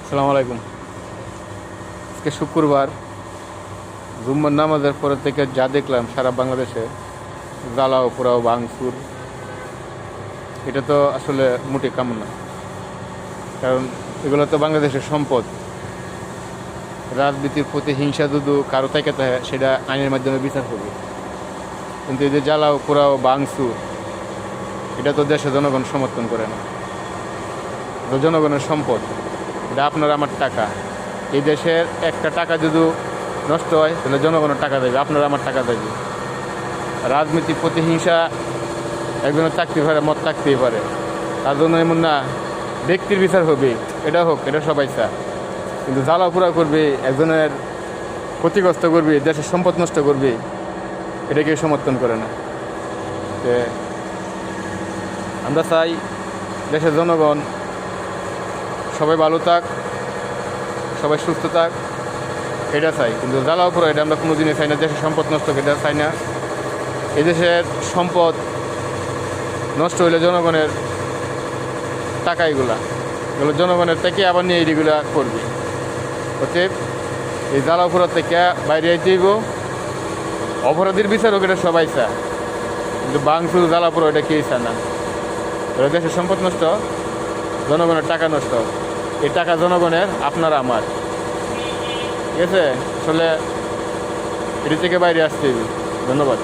আসসালামু আলাইকুম। আজকে শুক্রবার, জুম্মার নামাজের পরে থেকে যা দেখলাম সারা বাংলাদেশে জ্বালাও পোড়াও ভাঙচুর, এটা তো আসলে মোটে কাম্য না। কারণ এগুলো তো বাংলাদেশের সম্পদ। রাজনীতির প্রতি হিংসা যদি কারো থেকে থাকে সেটা আইনের মাধ্যমে বিচার করবে, কিন্তু এই যে জ্বালাও পোড়াও ভাঙচুর, এটা তো দেশের জনগণ সমর্থন করে না। এটা জনগণের সম্পদ, এটা আপনার আমার টাকা। এই দেশের একটা টাকা যদি নষ্ট হয় তাহলে জনগণের টাকা দেবে, আপনার আমার টাকা দেবে। রাজনীতি প্রতিহিংসা একজনের চাকরি পারে, মত থাকতেই পারে, তার জন্য এমন না ব্যক্তির বিচার হবে, এটা হোক, এটা সবাই চায়। কিন্তু জ্বালাপোড়া করবে, একজনের ক্ষতিগ্রস্ত করবে, দেশের সম্পদ নষ্ট করবে, এটা কেউ সমর্থন করে না। আমরা চাই দেশের জনগণ সবাই ভালো থাক, সবাই সুস্থ থাক, এটা চাই। কিন্তু জ্বালাপোড়া এটা আমরা কোনো দিনই চাই না। দেশের সম্পদ নষ্ট এটা চাই না। এই দেশের সম্পদ নষ্ট হইলে জনগণের টাকা এগুলো জনগণের থেকে আবার নিয়ে এইগুলা করবে। অতএব এই জ্বালাপোড়া থেকে বাইরে আইতে হইব। অপরাধীর বিচার হোক, এটা সবাই চায়, কিন্তু ভাঙচুর জ্বালাপোড়া এটা কেউ চায় না। এটা দেশের সম্পদ নষ্ট, জনগণের টাকা নষ্ট। এই টাকা জনগণের, আপনার আমার। ঠিক আছে, আসলে এটি থেকে বাইরে আসতে হবে। ধন্যবাদ।